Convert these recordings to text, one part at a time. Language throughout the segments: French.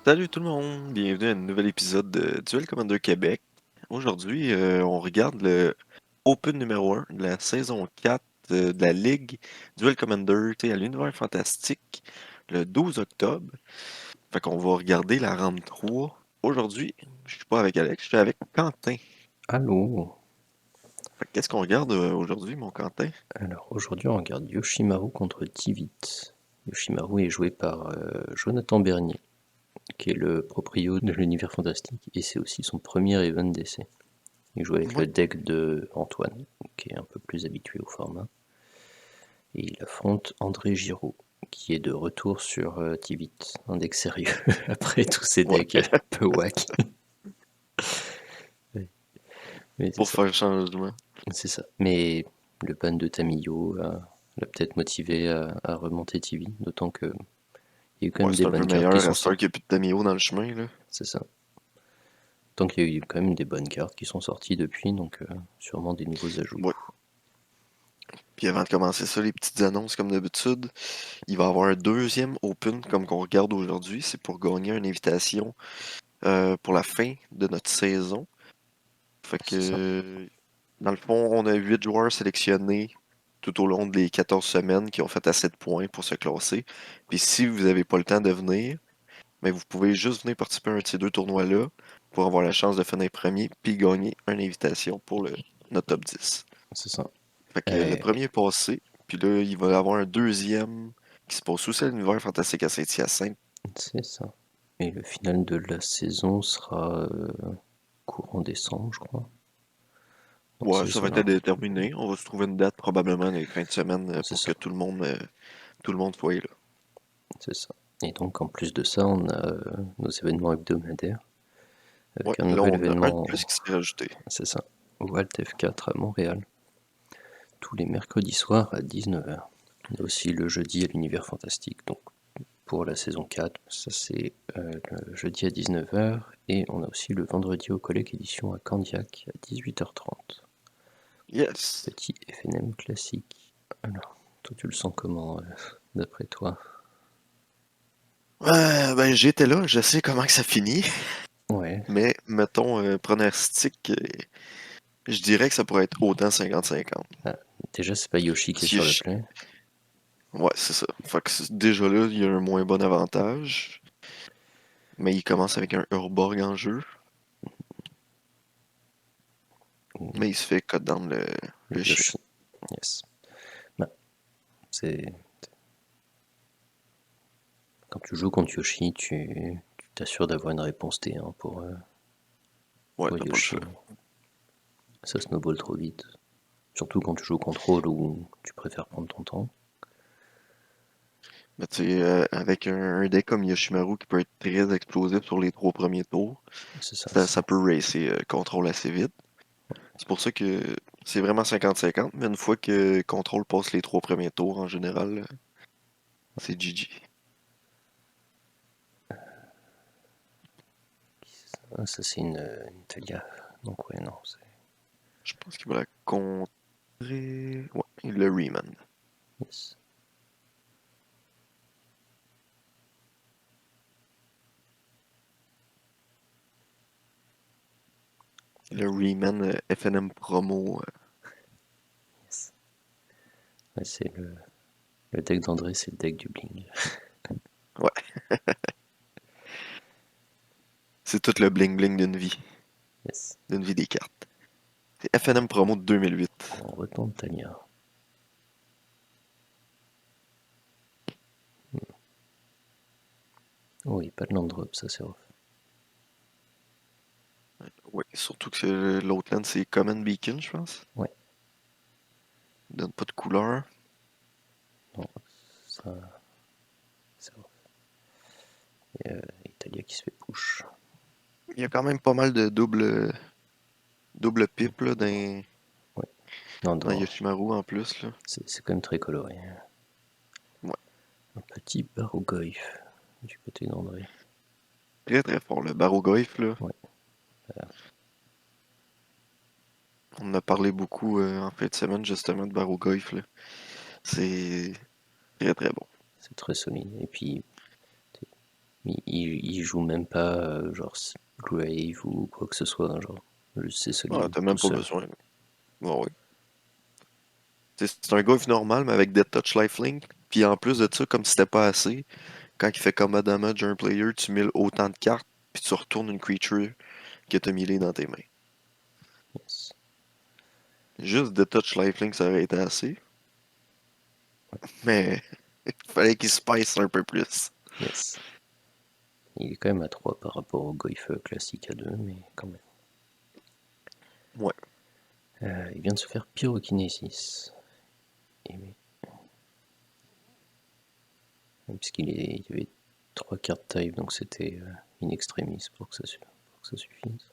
Salut tout le monde, bienvenue à un nouvel épisode de Duel Commander Québec. Aujourd'hui, on regarde le Open numéro 1 de la saison 4 de la Ligue Duel Commander, tu sais, à l'univers fantastique, le 12 octobre. Fait qu'on va regarder la round 3. Aujourd'hui, je suis pas avec Alex, je suis avec Quentin. Allô. Fait que qu'est-ce qu'on regarde aujourd'hui, mon Quentin? Alors aujourd'hui on regarde Yoshimaru contre Tivit. Yoshimaru est joué par Jonathan Bernier, qui est le proprio de l'univers fantastique, et c'est aussi son premier event d'essai. Il joue avec Ouais. le deck de Antoine, qui est un peu plus habitué au format, et il affronte André Giraud, qui est de retour sur Tivit, un deck sérieux, après tous ces Ouais, decks un peu wack. Mais c'est pour ça, faire changement. c'est ça. Mais le ban de Tamillo l'a peut-être motivé à remonter Tivi, d'autant que il y a eu quand Ouais, même des c'est un peu bonnes cartes qui meilleur sont à cette heure sorties. qu'il n'y a plus de Tamio dans le chemin, là. C'est ça. Tant qu'il y a eu quand même des bonnes cartes qui sont sorties depuis, donc sûrement des nouveaux ajouts. Ouais. Puis avant de commencer ça, les petites annonces comme d'habitude, il va y avoir un deuxième Open comme qu'on regarde aujourd'hui. C'est pour gagner une invitation pour la fin de notre saison. Fait C'est ça. que dans le fond, on a 8 joueurs sélectionnés tout au long des 14 semaines qui ont fait assez de points pour se classer. Puis si vous n'avez pas le temps de venir, mais vous pouvez juste venir participer à un de ces deux tournois-là pour avoir la chance de finir premier puis gagner une invitation pour notre top 10. C'est ça. Fait que le Euh, premier est passé, puis là, il va y avoir un deuxième qui se passe aussi à l'univers fantastique à Saint-Hyacinthe. c'est ça. Et le final de la saison sera courant décembre, je crois. Dans Ouais, ces ça va être eaux-là. à déterminer. On va se trouver une date probablement dans les fins de semaine C'est pour que ça. tout le monde soit là. C'est ça. Et donc en plus de ça, on a nos événements hebdomadaires, Ouais, avec un là, nouvel on a un de événement, plus qui s'est rajouté. c'est ça, au Alt F4 à Montréal, tous les mercredis soirs à 19h. On a aussi le jeudi à l'univers fantastique, donc pour la saison 4, ça c'est le jeudi à 19h, et on a aussi le vendredi au Collègue Édition à Candiac à 18h30. Yes! Petit FNM classique. Alors, toi tu le sens comment, d'après toi? Ben, j'étais là, je sais comment que ça finit, Ouais, mais mettons, pronostic, je dirais que ça pourrait être autant 50-50. ah, déjà c'est pas Yoshi qui est Si sur le je- play, Ouais, c'est ça. Fait que déjà là, il y a un moins bon avantage, mais il commence avec un Urborg en jeu. Mais il se fait cut down le chien. Yoshi, yes. Bah, c'est... Quand tu joues contre Yoshi, tu t'assures d'avoir une réponse T1 Ouais, pour t'as pas le Yoshi. choix. Ça snowball trop vite. Surtout quand tu joues contrôle où tu préfères prendre ton temps. Mais tu sais, avec un deck comme Yoshimaru qui peut être très explosif sur les 3 premiers tours, C'est ça. ça peut racer contrôle assez vite. C'est pour ça que c'est vraiment 50-50, mais une fois que contrôle passe les 3 premiers tours, en général, c'est GG. Ça c'est une Talia. Donc ouais, non, c'est... Je pense qu'il va la contrer. Ouais, il le Riemann. Yes. Le Riemann FNM promo. Yes. Ouais, c'est le deck d'André, c'est le deck du bling. Ouais, c'est tout le bling bling Yes. d'une vie des cartes. C'est FNM promo de 2008. On retourne Talia. Oh, oui, pas de land drop, ça c'est rough. Ouais, surtout que l'autre land c'est Common Beacon, je pense. Ouais, Il donne pas de couleur. non, ça c'est rough. Et Talia qui se fait push. Il y a quand même pas mal de double pipe là, Ouais, non, dans non, Yoshimaru en plus. Là. c'est quand même très coloré. Ouais, Un petit Barogoyf du côté d'André. très très fort. Le Barogoyf, là. Ouais, On en a parlé beaucoup en fin de semaine justement de Barogoyf. Là. C'est très très bon. c'est très solide. Et puis, Il joue même pas genre Grave ou quoi que ce soit, hein, genre juste c'est Ouais, solide t'as tout même pas seul. besoin. Ouais, ouais. C'est un gars normal, mais avec des touch lifelink. Puis en plus de ça, comme si c'était pas assez, quand il fait combat damage à un player, tu miles autant de cartes, puis tu retournes une creature que t'as millé dans tes mains. Yes. Juste des touch lifelink, ça aurait été assez. Mais il fallait qu'il spice un peu plus. Yes. Il est quand même à 3 par rapport au Goif classique à 2, mais quand même. Ouais. Il vient de se faire pyrokinésis. Et oui, il y avait 3 cartes type, donc c'était in extremis pour que ça suffise.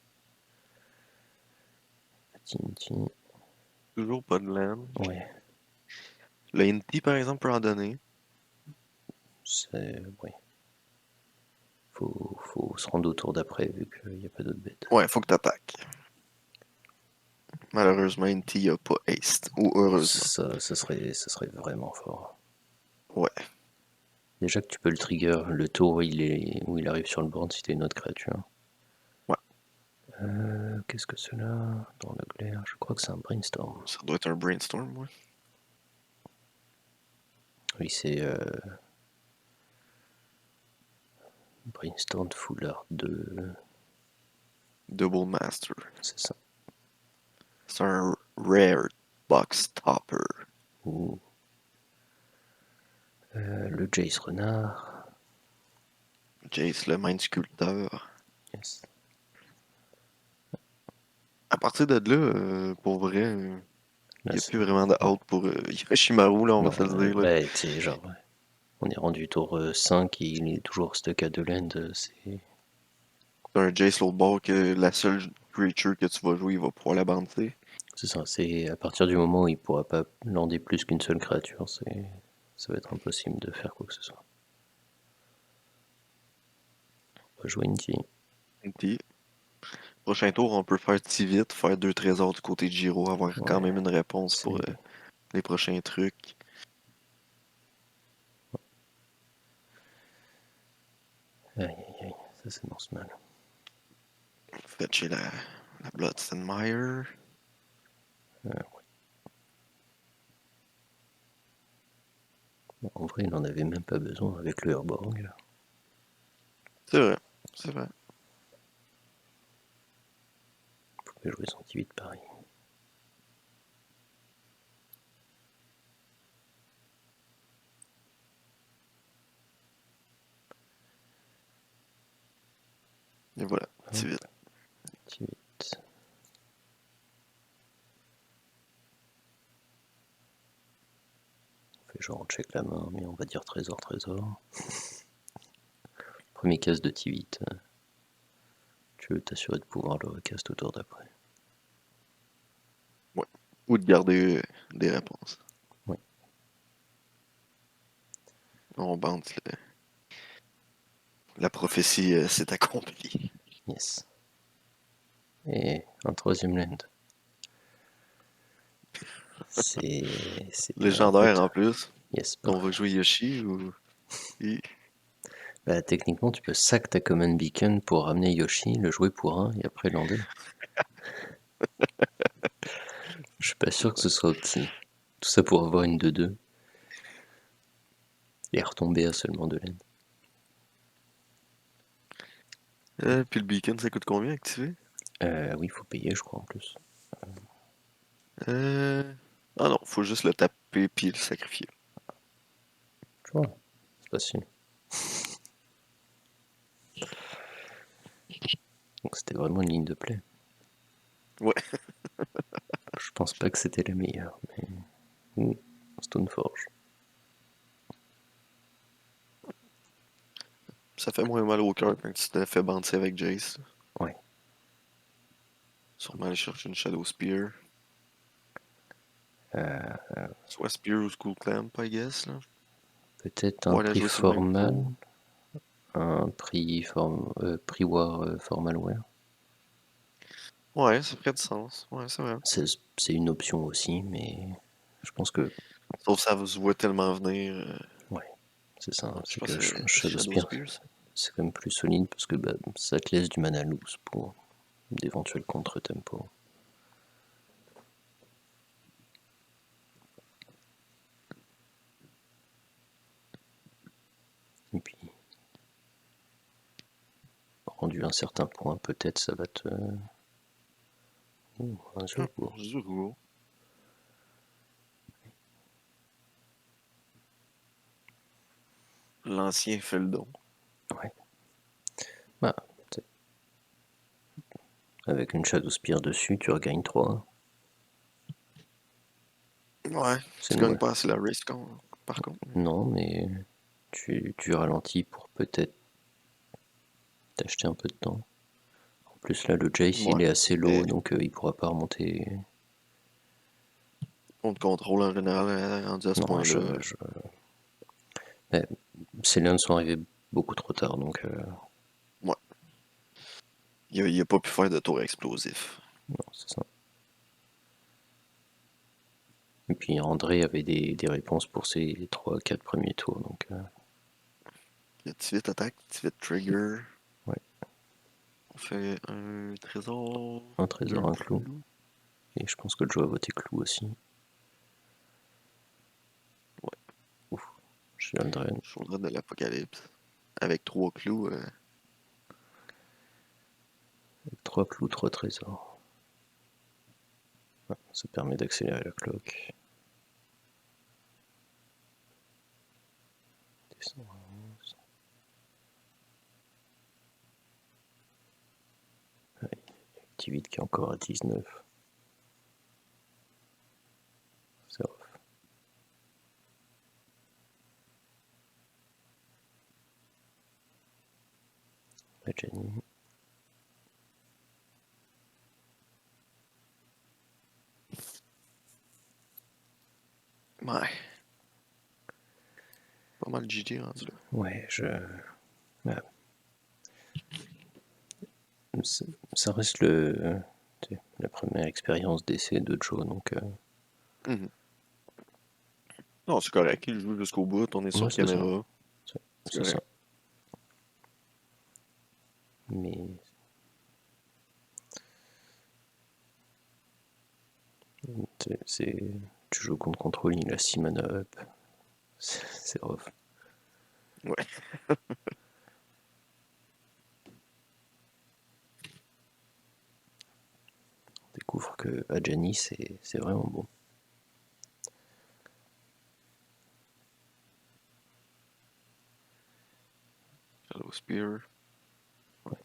Tinti, Toujours pas de land. ouais, Le Inti, par exemple, peut en donner. c'est. Ouais. Faut se rendre au tour d'après vu qu'il n'y a pas d'autres bêtes. Ouais, faut que t'attaques. Malheureusement, Inti a pas haste. Ou heureusement. Ça serait vraiment fort. Ouais. Déjà que tu peux le trigger le tour où il arrive sur le board si t'es une autre créature. Ouais. Qu'est-ce que c'est là dans le glaire? Je crois que c'est un brainstorm. Ça doit être un brainstorm, ouais. Oui, c'est brainstorm full art 2. Double Master. C'est ça. C'est un rare box topper. Ou le Jace Renard. Jace, le Mind Sculpteur. Yes. À partir de là, pour vrai, il Là, n'y a plus vraiment de out pour Yoshimaru, là, on va non, se le dire. Là. bah, tu sais, genre, ouais. On est rendu tour 5 et il est toujours stuck à 2 land. C'est un Jace l'autre bord que la seule creature que tu vas jouer, il va pouvoir la bouncer. C'est ça, c'est à partir du moment où il pourra pas lander plus qu'une seule créature, ça va être impossible de faire quoi que ce soit. On va jouer une T. Puis, prochain tour, on peut faire petit vite, faire 2 trésors du côté de Giro, avoir quand Ouais, même une réponse pour c'est. les prochains trucs. Aïe aïe aïe, ça s'annonce mal. Fetcher la Bloodstone Ouais. Bon, en vrai, il en avait même pas besoin avec le Urborg. C'est vrai, c'est vrai. Il pouvait jouer son T8 pareil. Et voilà, Hop, petit vite. T8. On fait genre on check la main, mais on va dire trésor, trésor. Premier case de T8. Tu veux t'assurer de pouvoir le recast au tour d'après. Ouais. Ou de garder des réponses. Oui. On bounce la prophétie s'est accomplie. Yes. Et un troisième land. C'est bien la Légendaire faute. en plus. Yes, On va parfait. jouer Yoshi ou. Bah, techniquement, tu peux sac ta common beacon pour ramener Yoshi, le jouer pour un et après lander. Je suis pas sûr que ce soit opti. Tout ça pour avoir une 2-2 et retomber à seulement 2 lanes. Puis le beacon, ça coûte combien à activer? Oui, il faut payer, je crois, en plus. Euh... Ah non, faut juste le taper puis le sacrifier. Tu vois, c'est facile. Donc c'était vraiment une ligne de play. Ouais, Je pense pas que c'était la meilleure, mais. Ouh, Stoneforge. ça fait moins mal au cœur quand tu te fais bouncer avec Jace. Ouais. Sûrement aller chercher une Shadow Spear. Euh, Soit Spear ou Skull Clamp, I guess. Là. Peut-être un Pouvoir la prix jouer sur le même formal, tour. prix war formalware. Ouais, ça ferait du sens. Ouais, c'est vrai. C'est une option aussi, mais je pense que. Sauf que ça se voit tellement venir. Ouais, c'est ça, Je c'est pense que que c'est Shadow Shadow Spear, Spear, ça. c'est quand même plus solide parce que ça te laisse du mana loose pour d'éventuels contre-tempo. Et puis, rendu à un certain point, peut-être ça va te... un Zurgo. Zuro. L'ancien Feldon. Ouais. Bah, avec une Shadow Spear dessus, tu regagnes 3. Ouais, C'est tu une gagnes bonne. pas assez la race par contre. Non, mais tu ralentis pour peut-être t'acheter un peu de temps. En plus, là, le Jace, Ouais. il est assez low, Mais donc il pourra pas remonter. on te contrôle en général rendu à ce Non, point-là. mais ces liens sont arrivés beaucoup trop tard, donc Ouais. Il a pas pu faire de tour explosif. non, c'est ça. Et puis André avait des réponses pour ses 3-4 premiers tours, donc Il y a 18 attaques, 18 trigger. ouais. On fait un trésor, Un trésor, deux un clou. clous. Et je pense que Joe a voté clou aussi. Ouais. Ouf, Children. Chaudrain de l'Apocalypse. Avec 3 clous. 3 clous, 3 trésors. Ouais, ça permet d'accélérer la cloque. Descendre à 11. Ouais, Activite qui est encore à 19. C'est off. La Jenny. Ouais. Pas mal GG rendu là. Ouais, ouais, ça reste la première expérience d'essai de Joe, donc Mhm. Non, c'est correct. Il joue jusqu'au bout. On est ouais, sur c'est ça. caméra. C'est C'est ça. correct. Mais c'est tu joues contre contrôle, il a 6 mana up. C'est rough. Ouais. On découvre que Adjani c'est vraiment bon. Shadow Spear. Ouais.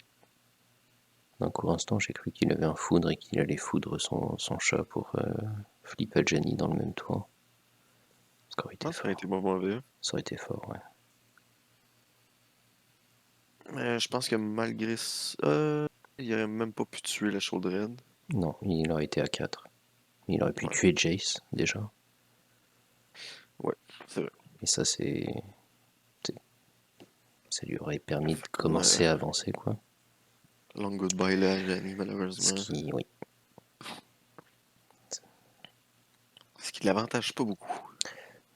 D'un court instant, j'ai cru qu'il avait un foudre et qu'il allait foudre son chat pour flip Adjani dans le même tour. Ça aurait été Non, ça aurait fort. été pas mauvais. Ça aurait été fort, ouais. Mais je pense que malgré ça, il aurait même pas pu tuer la Chaudred. Non, il aurait été à 4. Il aurait pu Ouais. tuer Jace déjà. Ouais, c'est vrai. Et ça, ça lui aurait permis de Fait comme commencer à avancer, quoi. long goodbye là, Jenny, Ce malheureusement. qui, oui, Ce qui l'avantage pas beaucoup.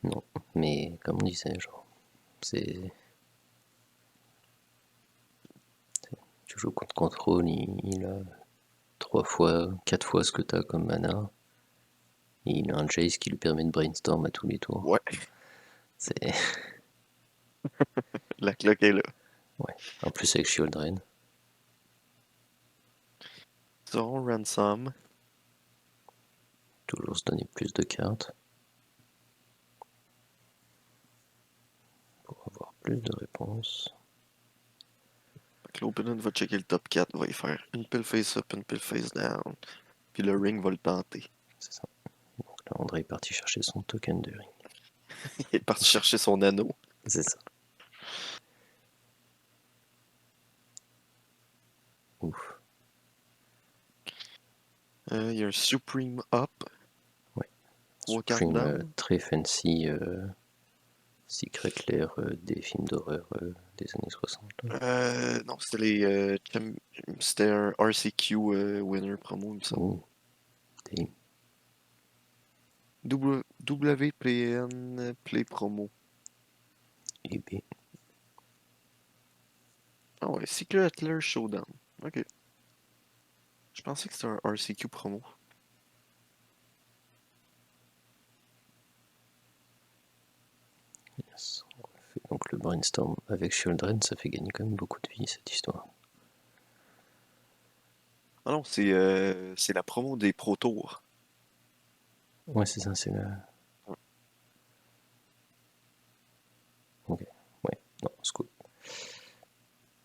non. Mais comme on disait, genre, c'est. Tu joues contre contrôle, il a 3 fois, 4 fois ce que t'as comme mana. Et il a un Jace qui lui permet de brainstorm à tous les tours. Ouais, C'est. la cloque est là. Ouais. En plus avec Shieldren. Son ransom. Toujours se donner plus de cartes. Pour avoir plus de réponses. L'opponent va checker le top 4, va y faire une pile face up, une pile face down. Puis le ring va le tenter. C'est ça. Donc là, André est parti chercher son token de ring. Il est parti chercher son anneau. C'est ça. Ouf. Il y a un Supreme Up. Ouais. 3 cartes Supreme, down. très fancy Secret Lair des films d'horreur des années 60. Là. Non, c'était c'était un RCQ winner promo, il me semble. Oh, des WPN Play Promo. EB. Ah ouais, Secret Hitler Showdown. Ok. Je pensais que c'était un RCQ promo. Yes. On fait donc le brainstorm avec Children, ça fait gagner quand même beaucoup de vie cette histoire. Ah non, c'est la promo des Pro Tours. Ouais, c'est ça, c'est la. Ouais. Ok, ouais, non, c'est cool.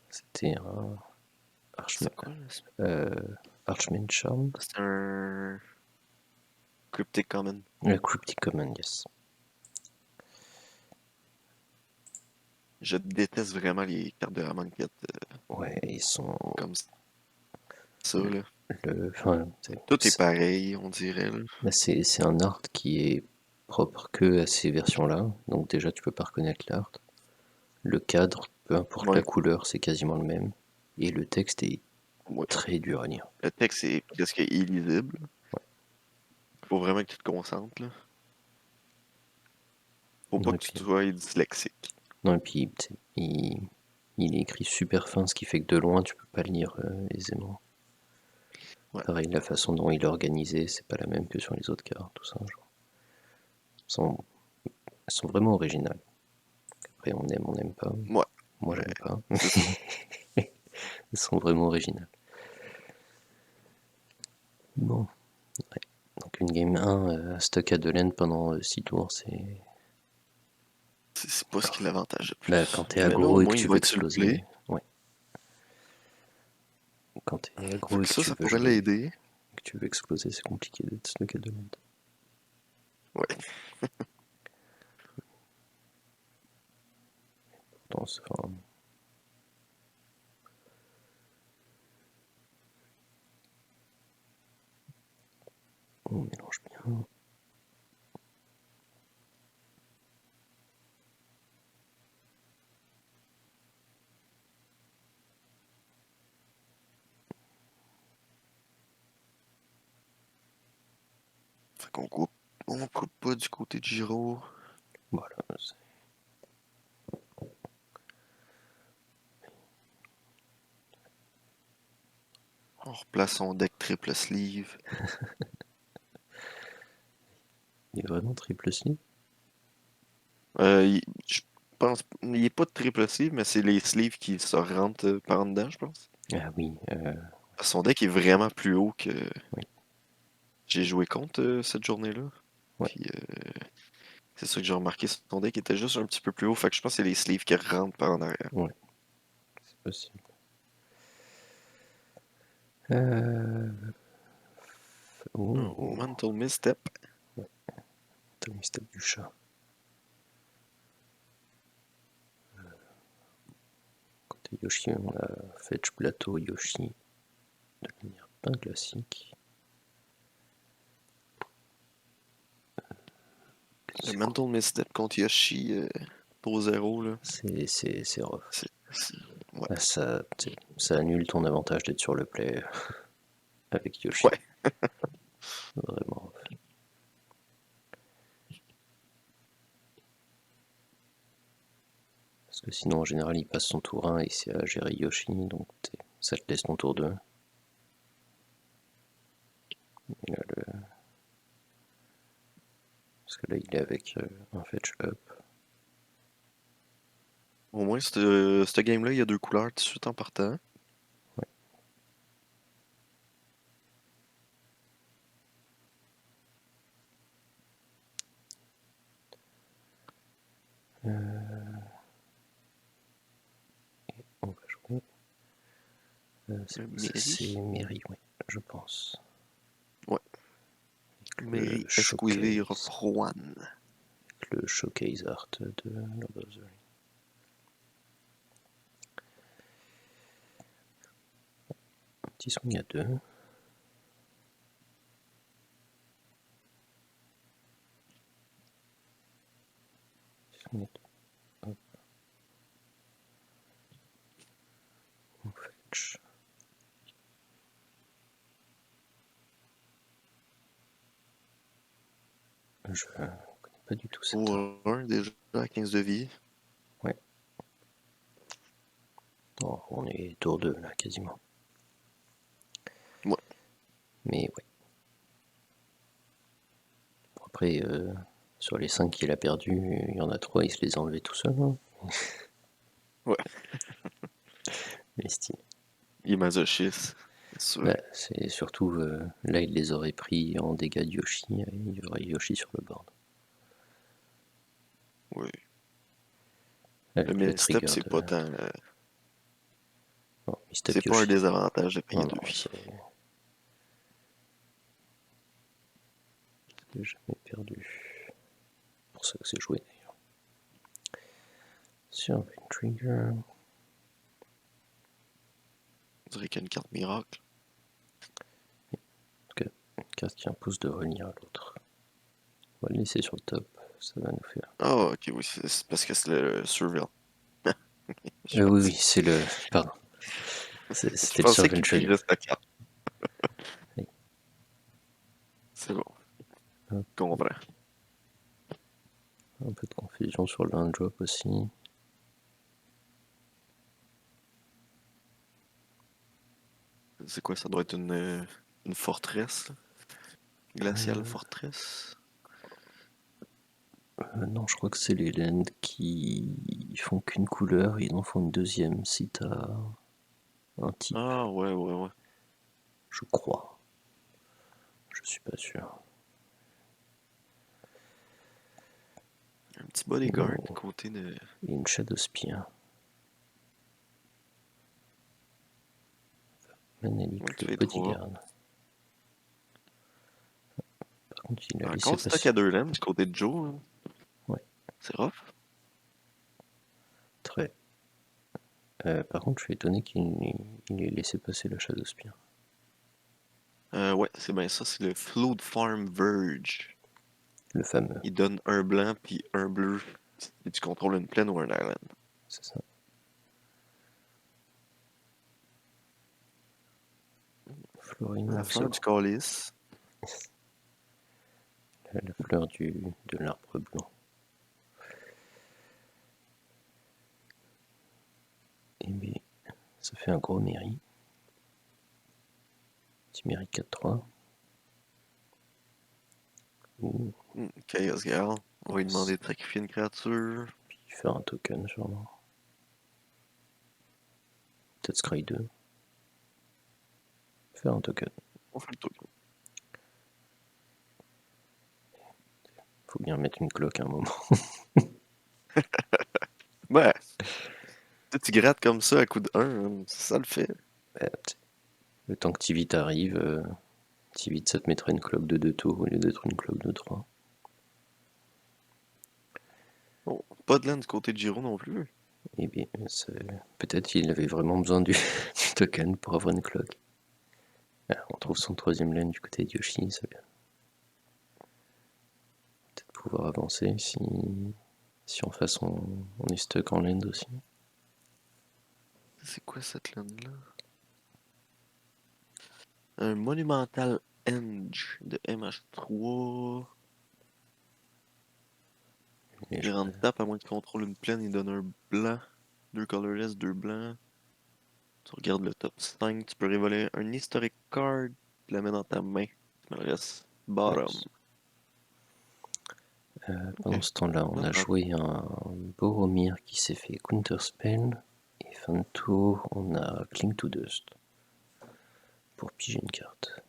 C'était un C'est quoi là? Archman Charm. C'est un Cryptic Common. Le Cryptic Common, yes. Je déteste vraiment les cartes de Ramonquette Ouais, ils sont. comme ça, là. Enfin, Tout est pareil, on dirait, là. bah, c'est un art qui est propre que à ces versions-là. Donc déjà, tu peux pas reconnaître l'art. Le cadre, peu importe la Ouais, couleur, c'est quasiment le même. Et le texte est ouais. très dur à lire. Le texte est presque illisible. Faut vraiment que tu te concentres, là. Faut pas Non, et que tu puis, sois dyslexique. non, et puis il est écrit super fin, ce qui fait que de loin, tu peux pas le lire aisément. Ouais. Pareil, la façon dont il est organisé, c'est pas la même que sur les autres cartes, tout ça. Genre. Elles sont vraiment originales. Après, on n'aime pas. Ouais, Moi, ouais, j'aime pas. c'est ça. Elles sont vraiment originales. Bon, ouais. Donc une game 1 stock à 2 lanes pendant 6 tours, c'est. C'est pas ce qui est l'avantage de Bah, quand plus. t'es Mais là, au aggro et que moins, tu il veux va être sur le exploser. play. Ouais. Quand t'es Fait aggro et que que ça, tu ça veux pourrait jouer, l'aider. que tu veux exploser, c'est compliqué d'être stock à 2 lanes. Ouais. Enfin, on mélange bien. Fait qu'on on coupe pas du côté de Giro. Voilà. On replace son deck triple sleeve. Il est vraiment triple sleeve. Je pense, il est pas de triple sleeve, mais c'est les sleeves qui se rentrent par en dedans, je pense. Ah oui, Son deck est vraiment plus haut que oui, j'ai joué contre cette journée-là. ouais, Puis c'est ça que j'ai remarqué, son deck était juste un petit peu plus haut. Fait que je pense que c'est les sleeves qui rentrent par en arrière. ouais, c'est possible. Euh... Oh, Oh, Mental Misstep. ouais, Tommy Step du chat. Côté Yoshi, on a Fetch Plateau Yoshi de manière bien classique. Le C'est quoi? Mental Misstep contre Yoshi pour 0, là. C'est rough. Ouais. Ah, ça annule ton avantage d'être sur le play avec Yoshi. Ouais. Vraiment rough. Parce que sinon, en général, il passe son tour 1 et c'est à gérer Yoshi, donc ça te laisse ton tour 2. Et là, parce que là, il est avec un fetch up. Au moins, cette game-là, il y a deux couleurs tout de suite en partant. Ouais. On va jouer. Le C'est Mairie. Mary, oui, je pense. Ouais. Le Mairie Esquivir showcase. Juan. Le showcase art de Lord of the Rings. Un petit swing à 2. Hop, on fetch. Je connais pas du tout cette. Pour un déjà à 15 de vie. Ouais. Oh, on est tour 2 là, quasiment. Ouais. Mais ouais. Après, sur les 5 qu'il a perdus, il y en a 3, il se les a enlevés tout seul. Hein. Ouais. Mais style. Il est masochiste, c'est sûr. Bah, c'est surtout, là, il les aurait pris en dégâts de Yoshi, et il y aurait Yoshi sur le board. Oui. Avec le Mais step, trigger c'est de... pas tant. Non, il step C'est pas un Yoshi. désavantage de payer Non, 2 non, vies. c'est... J'ai jamais perdu. C'est pour ça que c'est joué d'ailleurs. Sur une trigger... On dirait qu'il y a une carte miracle. Une carte qui impose de relire à l'autre. On va le laisser sur le top, ça va nous faire... Ah, ok, oui, c'est parce que c'est le Surveil. Je Oui, pensais, oui, c'est le... Pardon. je C'était le pensais Surveil qu'il Trigger. pigeait sa carte. Oui. C'est bon, Hop, comprends. un peu de confusion sur le hand drop aussi. C'est quoi, ça doit être une forteresse, là? Glaciale forteresse? Non, je crois que c'est les lands qui font qu'une couleur, ils en font une deuxième si t'as un type, Ah, ouais, ouais, ouais. je crois. Je suis pas sûr. Un petit bodyguard Oh, côté de. et une Shadow Spear. Ouais, Manélique, tu le fais 3. bodyguard. Par contre, il a laissé Encore stock passer. à 2 lames du côté de Joe, hein. Ouais, C'est rough. très. Par contre, je suis étonné qu'il ait laissé passer la Shadow Spear. Ouais, c'est bien ça, c'est le Flood Farm Verge. Le fameux, Il donne un blanc puis un bleu si tu contrôles une plaine ou un island. c'est ça. Florine, La fleur du calice. la fleur de l'arbre blanc. Et bien, ça fait un gros mairie. Petit mairie 4-3. Ou Chaos Gal. On va lui yes. demander de sacrifier une créature. Puis faire un token sûrement. Peut-être Scry 2. Faire un token. On fait le token. Faut bien mettre une cloque à un moment. Ouais, tu grattes comme ça à coup de 1, ça le fait. Le temps que Tivit arrive, Tivit ça te mettra une cloque de 2 tours au lieu d'être une cloque de 3. Bon, pas de laine du côté de Giro non plus. Et bien, peut-être qu'il avait vraiment besoin du, du token pour avoir une cloque. Ah, on trouve son troisième lane du côté de Yoshi, ça va peut-être pouvoir avancer si en face on est stuck en lane aussi. C'est quoi cette laine-là? Un Monumental Henge de MH3. Mais Il rentre tape à moins qu'il contrôle une plaine, il donne un blanc. 2 colorless, 2 blancs. Tu regardes le top 5, tu peux révéler un historic card, tu la mets dans ta main. Tu me le restes bottom. nice. Pendant Ok, ce temps-là, on a notable. joué un Boromir qui s'est fait Counterspell. Et fin de tour, on a Cling to Dust pour piger une carte.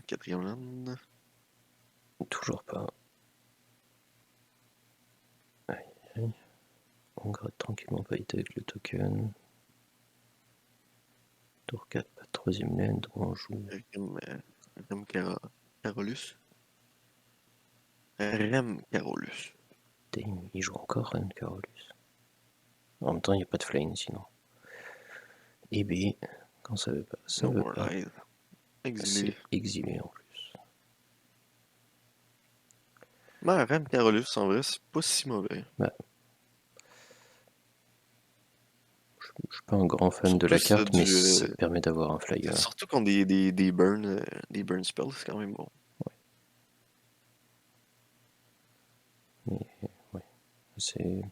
Quatrième land. Toujours pas. Aïe, aïe. On gratte tranquillement Païta avec le token. Tour 4, pas de troisième laine, donc on joue. Rem Carolus. Rem Carolus. Damn, il joue encore Ren Carolus. En même temps, il n'y a pas de flame sinon. Et B, quand ça veut pas, ça No veut more pas. lies. Exilé. C'est exilé en plus. Mais Rem Carolus, en vrai, c'est pas si mauvais. Bah, je suis pas un grand fan de Surtout la ça carte, mais du. ça te permet d'avoir un flyer. Surtout quand des burn spells, c'est quand même bon. Ouais, mais ouais, c'est.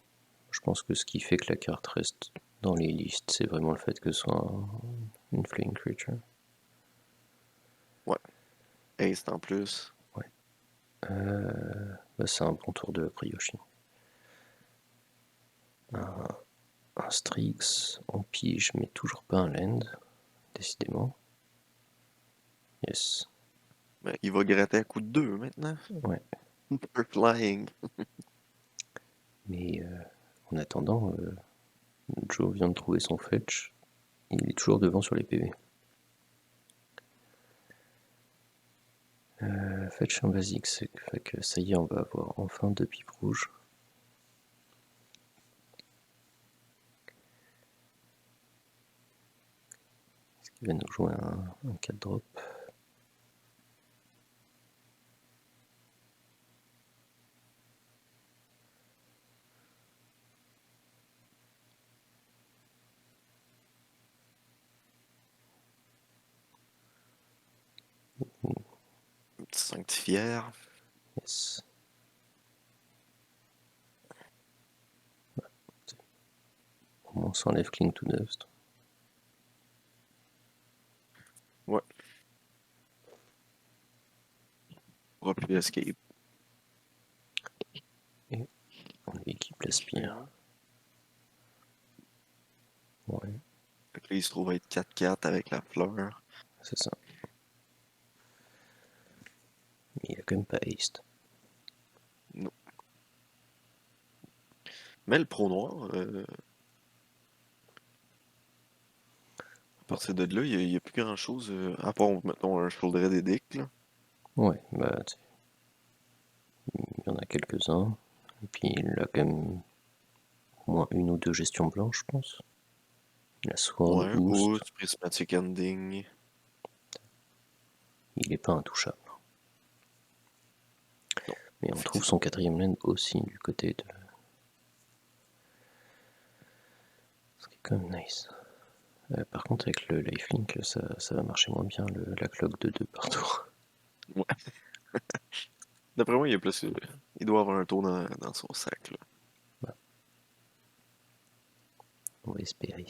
Je pense que ce qui fait que la carte reste dans les listes, c'est vraiment le fait que ce soit une flying creature. Ouais. Haste en plus. Ouais. C'est un bon tour de Brioche. Un Strix, on pige, mais toujours pas un land, décidément. Yes. Ben, il va gratter à coup de 2 maintenant. Ouais. Per flying. Mais en attendant, Joe vient de trouver son fetch. Il est toujours devant sur les PV. Fetch un basique, fait que ça y est, on va avoir enfin 2 pipes rouges. Est-ce qu'il va nous jouer un 4 drop? Un petit sanctifière. Yes. Au moins on s'enlève Cling to Dust. Ouais. On va plus escape. Et on lui équipe l'Aspire. Ouais, Fait que là, il se trouve à être 4-4 avec la fleur. c'est ça. Mais il a quand même pas haste. Non. Mais le pro noir, à partir de là, il n'y a, plus grand chose à part, mettons, un Shoulder Edict, là. Ouais, bah, il y en a quelques-uns. Et puis il a quand même au moins une ou deux gestions blanches, je pense. La Sword, Ouais, Boost, Oost, Prismatic Ending. il est pas intouchable. Non, Mais on trouve effectivement. son quatrième land aussi du côté de... Ce qui est quand même nice. Par contre, avec le lifelink, ça va marcher moins bien, la cloque de 2 par tour. Ouais. D'après moi, il y a plus. Il doit avoir un tour dans son sac, là. Voilà, on va espérer.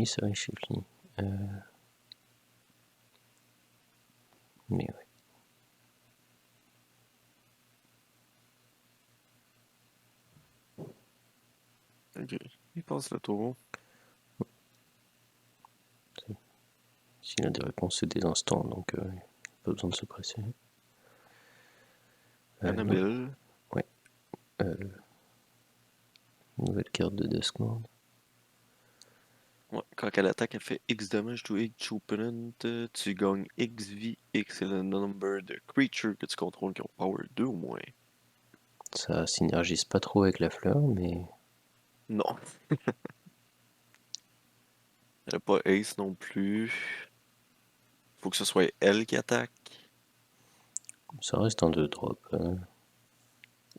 Ça réchiflie. Mais ouais. Ok. Il passe le tour. S'il a des réponses, c'est des instants, donc pas besoin de se presser. Non. Annabelle. Ouais. Nouvelle carte de Duskmord. Ouais. Quand elle attaque, elle fait X damage to each opponent. Tu gagnes X vie. X est le number de creatures que tu contrôles qui ont power 2 ou moins. Ça synergise pas trop avec la fleur, mais Non. Elle a pas Ace non plus. Faut que ce soit elle qui attaque. ça reste un 2-drop.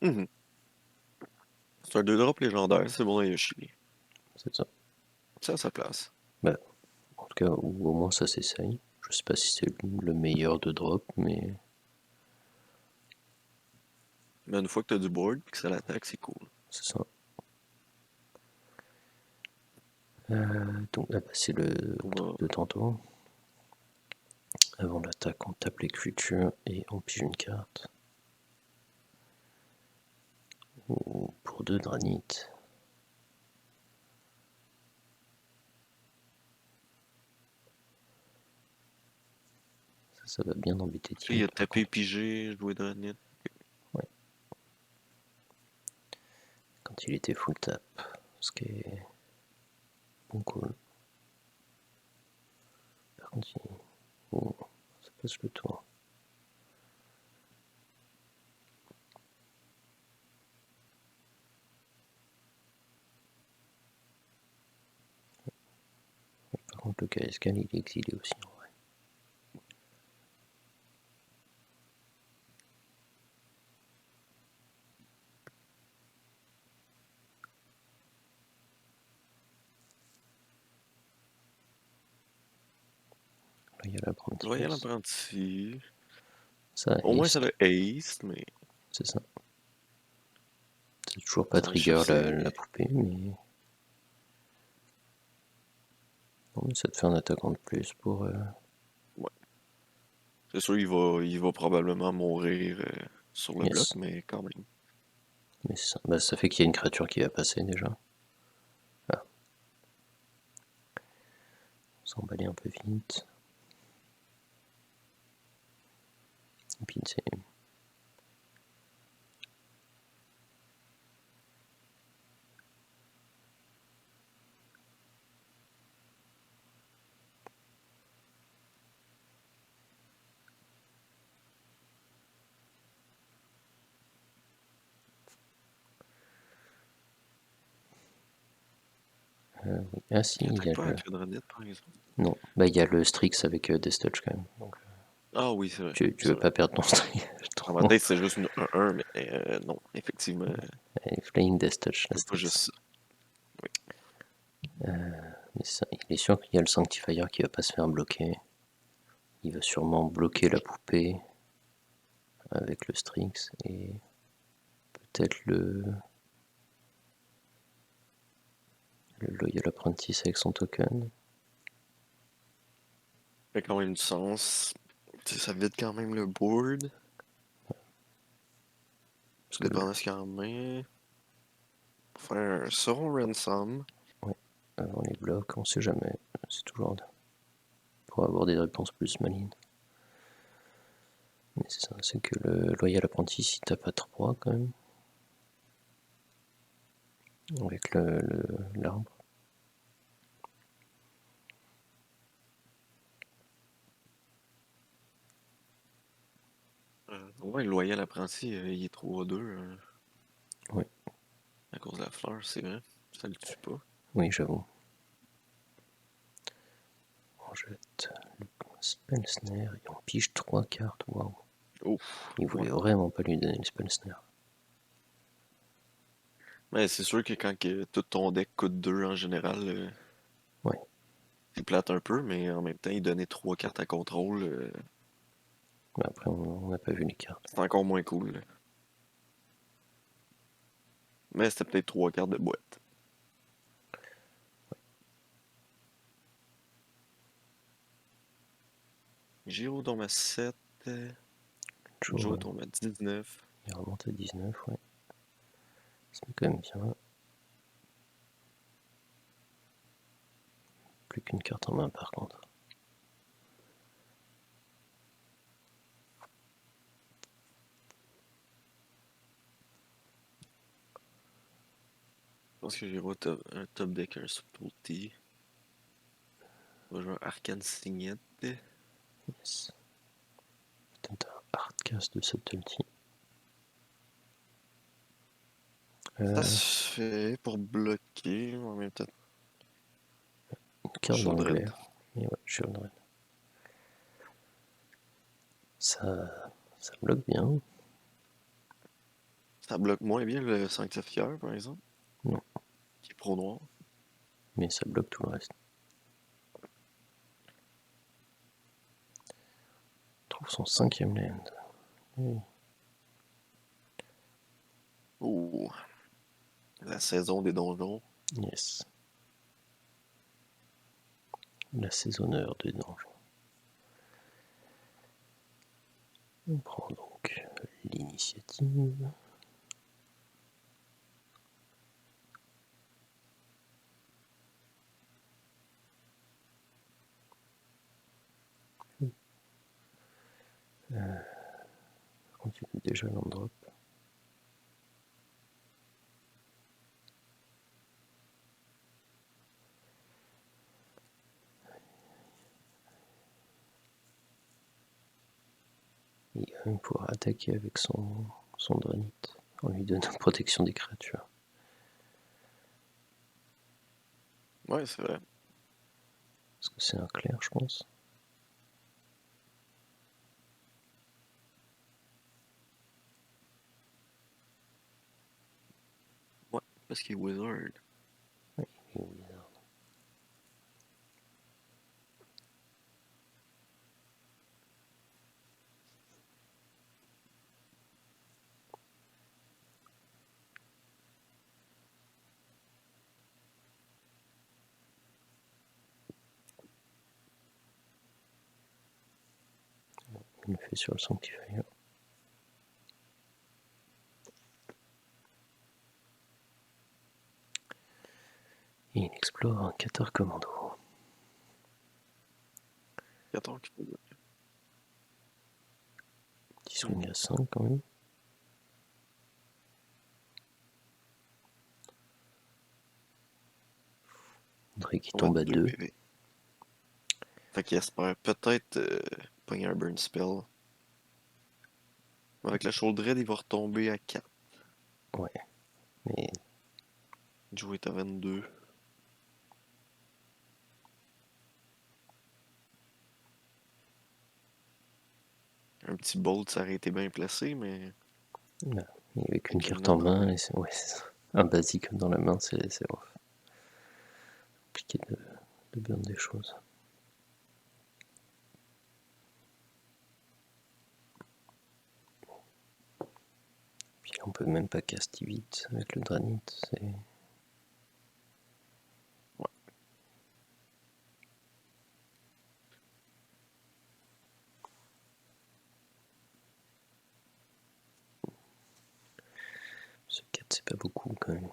Mhm. C'est un 2 drop légendaire, c'est bon à Yoshi. C'est ça. C'est à sa place. Bah, en tout cas, ou au moins ça s'essaye. Je sais pas si c'est le meilleur 2-drop, mais Mais une fois que t'as du board et que ça l'attaque, c'est cool. c'est ça. Donc là, bah, c'est le On truc va... de tantôt. Avant l'attaque, on tape les creatures et on pige une carte. Ou pour 2 Dranite. Ça va bien embêter Là, il Team a par tapé, contre. pigé, joué de Ranit. Ouais. Quand il était full tap. Ce qui est bon cool. Par contre, oh, ça passe le tour. Par contre, le KSK, il est exilé aussi en vrai. Loyal apprenti. Loyal apprenti. Ça, Au moins, ça haste, le haste, mais c'est ça. C'est toujours pas dans les chiffres, trigger la c'est. poupée, mais... Non, mais ça te fait un attaquant de plus pour... Ouais. C'est sûr, il va probablement mourir sur le bloc, Yes. mais quand même. Mais bah, ça fait qu'il y a une créature qui va passer déjà. Ah, on s'emballer un peu vite. Et puis c'est... oui. Ah si, Il il y attaque a pas le... avec Redranite, par exemple. Non, bah il y a le Strix avec Death Touch quand même. Donc, Ah oui, c'est vrai. tu C'est veux vrai. pas perdre ton Strix. Dans ma tête, c'est juste une 1-1, mais non, effectivement, Et Flying Death Touch, la c'est pas juste Strix. ça. Oui. Mais ça, il est sûr qu'il y a le Sanctifier qui va pas se faire bloquer. Il va sûrement bloquer la poupée avec le Strix et peut-être le Loyal Apprentice avec son token. Fait quand même du sens. Tu sais, ça vide quand même le board. Parce Tout que dépendant de ce qu'il y a en main. Pour faire un Sauron Ransom. ouais, avant les blocs, on sait jamais. C'est toujours pour avoir des réponses plus malines. Mais c'est ça, c'est que le Loyal Apprentice il tape à 3 quand même. Avec l'arbre. Ouais, le Loyal Apprenti, il est 3-2 Oui, à cause de la fleur, c'est vrai. Ça le tue pas. oui, j'avoue. On jette le Spell Snare et on pige 3 cartes. Waouh. Ouf, Il ouais. voulait vraiment pas lui donner le Spell Snare. Mais c'est sûr que quand tout ton deck coûte 2 en général, Ouais, c'est plate un peu, mais en même temps, il donnait 3 cartes à contrôle. mais après on n'a pas vu les cartes. C'est encore moins cool, là. Mais c'était peut-être 3 cartes de boîte. Giro tombe à 7. Joe, Joe tombe à 19. il remonte à 19, ouais. C'est quand même bien. Plus qu'une carte en main par contre. Je pense que Giro a un top deck, un Subtlety. On va jouer un Arcane Signet. Yes. Peut-être un hardcast de Subtlety. Ça se fait pour bloquer, mais en même temps. Une carte dans le Children. glaire. Et ouais, Children. Ça bloque bien. Ça bloque moins bien le Sanctifier, par exemple, Non, qui est pro noir. mais ça bloque tout le reste. On trouve son 5ème land. Oui. Ouh, la saison des donjons. Yes. La saisonneur de donjon. On prend donc l'initiative. On continue déjà l'endrop. Il va même pouvoir attaquer avec son Dranite en lui donnant protection des créatures. Ouais, c'est vrai. Parce que c'est un clair, je pense. Ouais, parce qu'il est Wizard. Oui, il est wizard. le fait sur le Sanctifier. Et il explore un 14 commando. 14 qui peut. 10 swing à 5 quand même. André qui tombe à 2. PV. Fait qu'il espère peut-être pogner un burn spell. Avec la Shoulder, il va retomber à 4. Ouais, mais Joe est à 22. Un petit bolt, ça aurait été bien placé, mais là, avec une avec carte une en main dans la main, main. et un basique dans la main, c'est compliqué de burn des choses. Puis là, on peut même pas caster vite avec le Dranite, c'est... Ouais. Ce 4, c'est pas beaucoup quand même.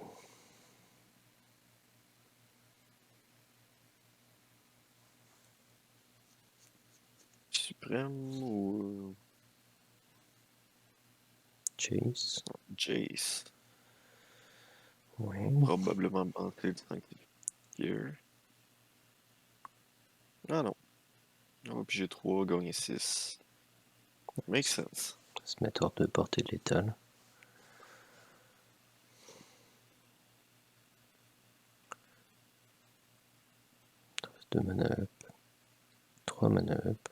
Suprême ou Chase. Jace. Ouais. Probablement banter le Sanctifier. Ah non. On va piger 3, gagner 6. Make sense. Se mettre hors de portée létale. 2 mana up. 3 mana up.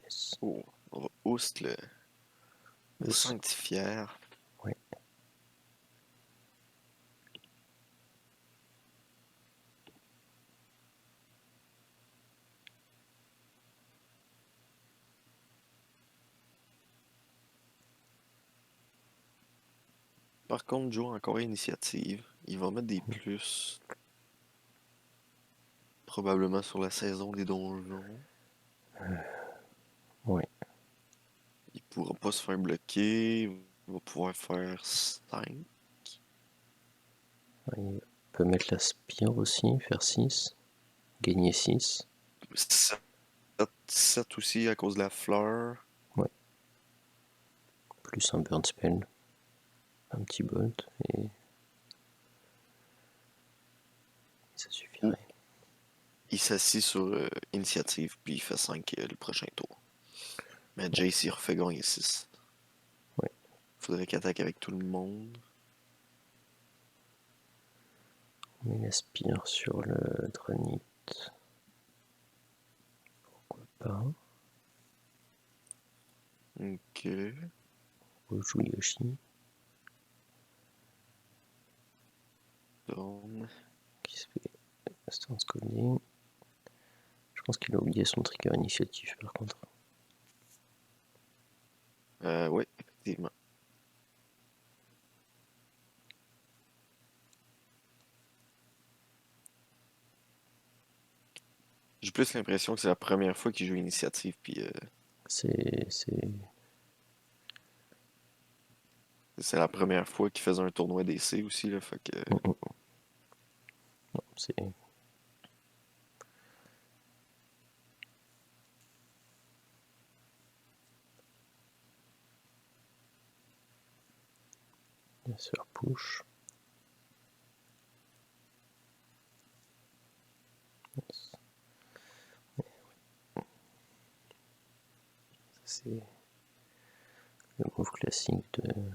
Yes. Oh, on va boost le Boost. Sanctifier. Ouais. Par contre, Joe a encore initiative. Il va mettre des plus. Probablement sur la saison des donjons. Ouais. Il pourra pas se faire bloquer. Il va pouvoir faire 5. Il peut mettre la spire aussi, faire 6. Gagner 6. 7 aussi à cause de la fleur. Ouais. Plus un burn spell. Un petit bolt. Et ça suffirait. Il s'assit sur initiative, puis il fait 5 le prochain tour. Mais Jace, il refait gagner 6. Ouais. Faudrait qu'il attaque avec tout le monde. On met la spire sur le Dranite. Pourquoi pas. Ok. On joue Yoshi. Tourne. Qui se fait Stance Coding. Je pense qu'il a oublié son trigger initiative par contre. Oui, effectivement. J'ai plus l'impression que c'est la première fois qu'il joue initiative, puis C'est c'est la première fois qu'il faisait un tournoi d'essai aussi, là, fait que... Non, c'est bien sûr push. Yes. C'est le move classique de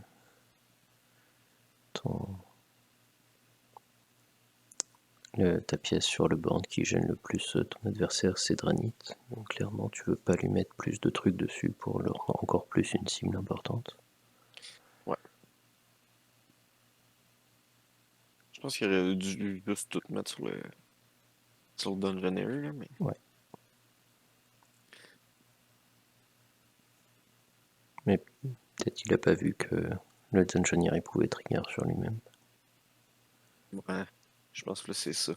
ta pièce sur le board qui gêne le plus ton adversaire, c'est Dranite. Donc clairement, tu veux pas lui mettre plus de trucs dessus pour le rendre encore plus une cible importante. Ouais. Je pense qu'il aurait dû juste tout mettre sur le Dungeonaire, là, mais. Ouais. Mais peut-être qu'il a pas vu que le Dungeoneer il pouvait trigger sur lui-même. Ouais, je pense que là, c'est ça.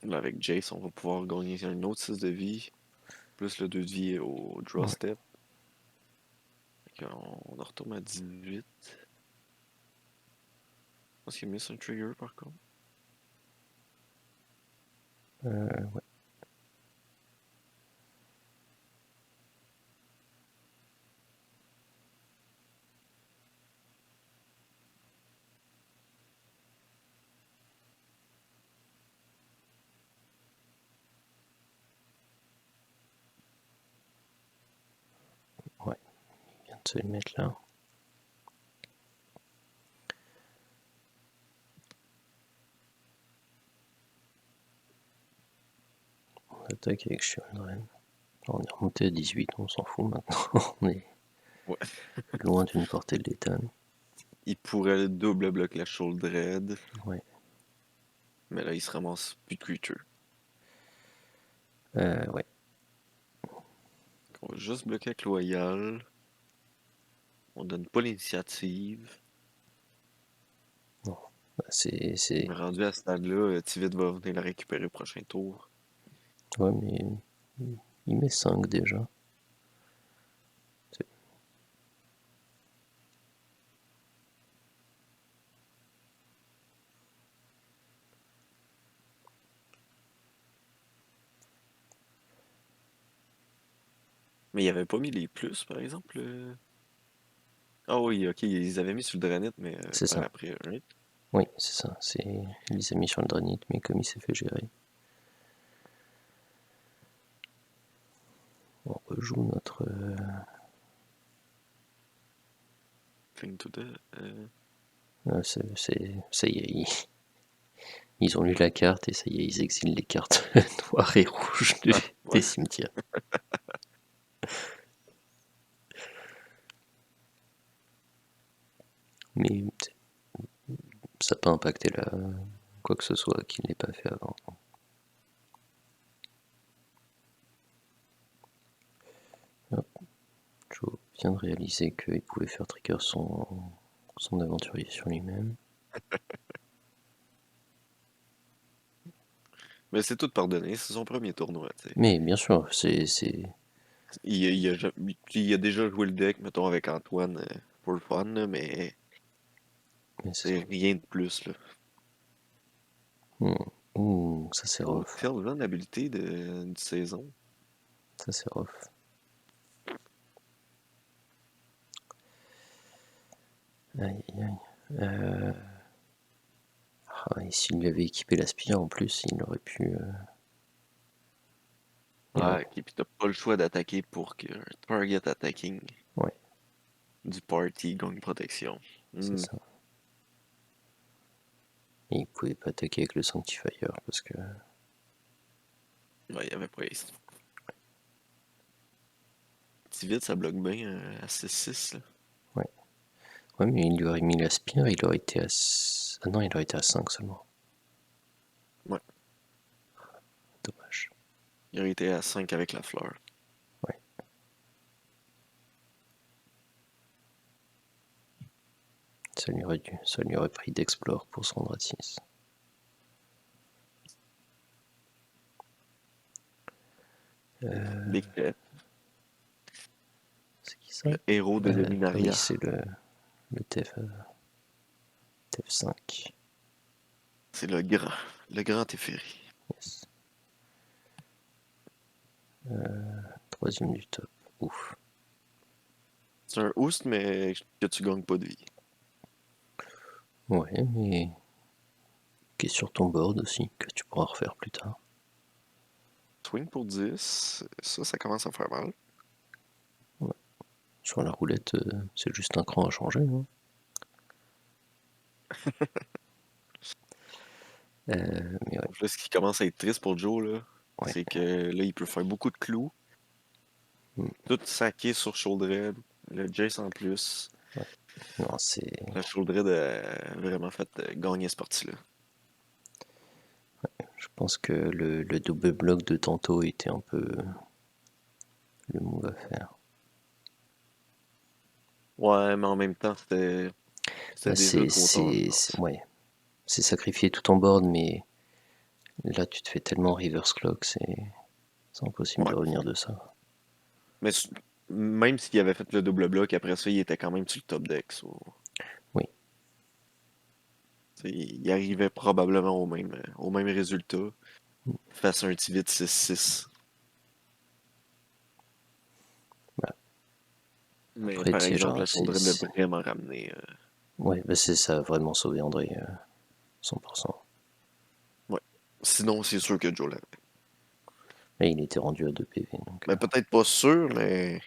Là, avec Jace, on va pouvoir gagner un autre 6 de vie, plus le 2 de vie au draw Ouais. step. Fait qu'on retourne à 18. Je pense qu'il miss un trigger par contre. Ouais. Ouais. Il vient de se le mettre là. On attaque avec Shieldren. On est remonté à 18, on s'en fout maintenant. On est Ouais. loin d'une portée de létale. Il pourrait double bloc la Shoulder Dread, Ouais. mais là, il se ramasse plus de creature. Ouais. On va juste bloquer avec Loyal. On donne pas l'initiative. Non. Bah, c'est... Mais rendu à ce stade-là, Tivit va venir la récupérer au prochain tour. Ouais, mais il met 5 déjà. Mais il avait pas mis les plus, par exemple. Ah oui, ok, ils avaient mis sur le Draenei, mais C'est par ça. après, right? Oui, c'est ça. Il les a mis sur le Draenei, mais comme il s'est fait gérer. On rejoue notre... Thing to the. ça y est, ils ont lu la carte et ça y est, ils exilent les cartes noires et rouges Ah, des ouais. cimetières. Mais ça n'a pas impacté quoi que ce soit qu'il n'ait pas fait avant. Hop, Joe vient de réaliser qu'il pouvait faire trigger son aventurier sur lui-même. Mais c'est tout pardonné, c'est son premier tournoi, tu sais. Mais bien sûr, c'est Il a déjà joué le deck, mettons, avec Antoine pour le fun, là, mais c'est rien de plus, là. Ouh, ça c'est Oh, rough. quelle bonne habilité d'une saison. Ça c'est rough. Aïe aïe aïe. Et s'il lui avait équipé la spire en plus, il aurait pu. Ouais, et puis t'as pas le choix d'attaquer pour que target attacking Ouais, du party gagne protection. c'est ça. Et il pouvait pas attaquer avec le Sanctifier parce que. Ouais, il y avait pas ace. Si vite, ça bloque bien à 6-6, là. Ouais. Ouais, mais il lui aurait mis la spire, il aurait été à. Ah non, il aurait été à 5 seulement. Ouais, Dommage. il aurait été à 5 avec la fleur. Ouais. Ça lui aurait pris d'explore pour se rendre à 6. Big Pet, C'est qui ça? le héros de Ah oui, Dominaria. c'est le TF5. C'est le grand Teferi. Yes. Troisième du top. Ouf. C'est un boost, mais que tu gagnes pas de vie. Ouais, mais qui est sur ton board aussi, que tu pourras refaire plus tard. Swing pour 10, ça commence à faire mal. Ouais. Sur la roulette, c'est juste un cran à changer. Hein. Mais ouais, Donc là, ce qui commence à être triste pour Joe, là, ouais. c'est que là, il peut faire beaucoup de clous, Mm. tout saqué sur Shoulder, le Jace en plus. Non, c'est. La Chauldred a vraiment fait gagner ce parti-là. Je pense que le double bloc de tantôt était un peu le move à faire. Ouais, mais en même temps, c'était Bah, déjà trop tard, je pense. ouais. C'est sacrifié tout en board, mais là tu te fais tellement reverse clock, c'est impossible Ouais. de revenir de ça. Mais même s'il avait fait le double bloc, après ça, il était quand même sur le top deck. Oui. Il arrivait probablement au même résultat face à un Tivit 6-6. Voilà. Mais Après par Tierra, exemple, la Chauldred l'a vraiment ramené. Ouais, bah ça a vraiment sauvé André, 100%. Ouais. Sinon, c'est sûr que Joe l'avait. Et il était rendu à 2 PV. Donc, Ben, peut-être pas sûr, mais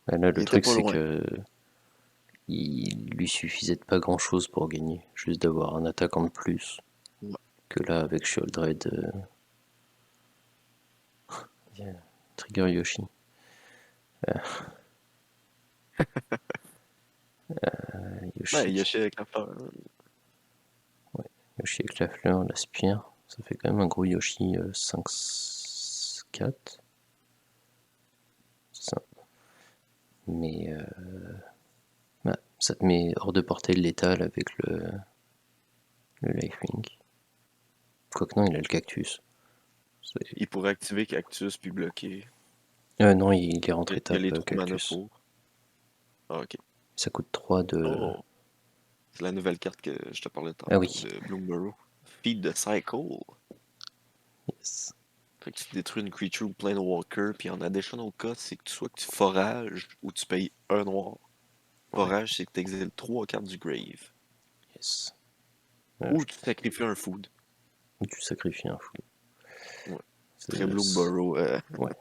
là, le il était truc, pas c'est loin. que il lui suffisait de pas grand-chose pour gagner. Juste d'avoir un attaquant de plus. Ouais. Que là, avec Shieldred, Trigger Yoshi. Ben, Yoshi, Yoshi avec la fleur. ouais, Yoshi avec la fleur, la spire. Ça fait quand même un gros Yoshi 5-4. C'est ça. Mais bah, ça te met hors de portée de létal avec le lifelink. Quoique non, il a le cactus. Il pourrait activer Cactus puis bloquer. Non, il est rentré Il y a tape les 3 mana cactus. pour. Ah, ok. Ça coûte 3 de. Oh, c'est la nouvelle carte que je te parlais Ah tantôt oui. de Bloomborough. Feed the Cycle. Yes. Fait que tu détruis une creature ou Planewalker, puis en additional cost, c'est que soit que tu forages ou tu payes un noir. Ouais. Forage, c'est que tu exiles 3 cartes du grave. Yes. Ou tu sacrifies un food. Ou tu sacrifies un fou. Ouais. Très C'est- Bloomborough. Ouais.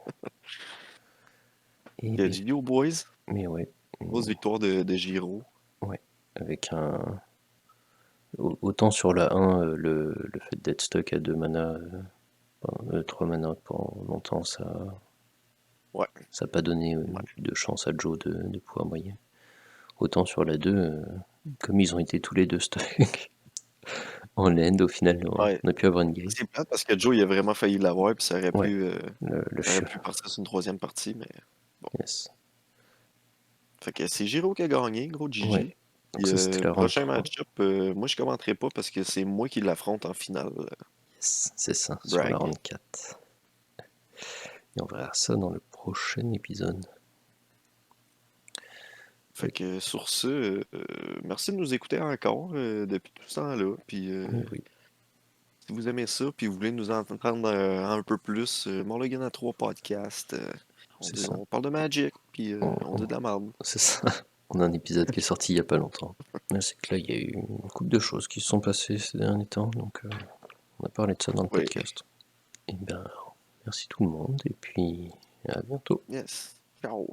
Et ben, GGO Boys. mais ouais. Grosse victoire de Giro. Ouais. Avec un. Autant sur la 1, le fait d'être stuck à 2 mana, 3 mana pendant longtemps, Ouais. ça n'a pas donné Ouais. de chance à Joe de pouvoir briller. Autant sur la 2, comme ils ont été tous les deux stuck en land, au final, Ouais. on a pu avoir une game. C'est plate parce que Joe, il a vraiment failli l'avoir, puis Ouais, le ça aurait chiot. pu partir sur une troisième partie, mais bon. Yes. Fait que c'est Giro qui a gagné, gros Ouais. GG. Donc Puis ça, c'était la round prochain 3. match-up, moi je commenterai pas parce que c'est moi qui l'affronte en finale. Yes, c'est ça, sur la Brag. round 4. Et on verra ça dans le prochain épisode. Fait que sur ce, merci de nous écouter encore depuis tout ce temps-là. Puis Oui, oui, si vous aimez ça, puis vous voulez nous entendre un peu plus, Morlogan à 3 podcasts. c'est ça. On parle de Magic, puis on dit de la merde. C'est ça. On a un épisode qui est sorti il n'y a pas longtemps. Là, c'est que là, il y a eu une couple de choses qui se sont passées ces derniers temps, donc on a parlé de ça dans le Oui. podcast. Et ben, merci tout le monde, et puis à bientôt. Yes. Ciao.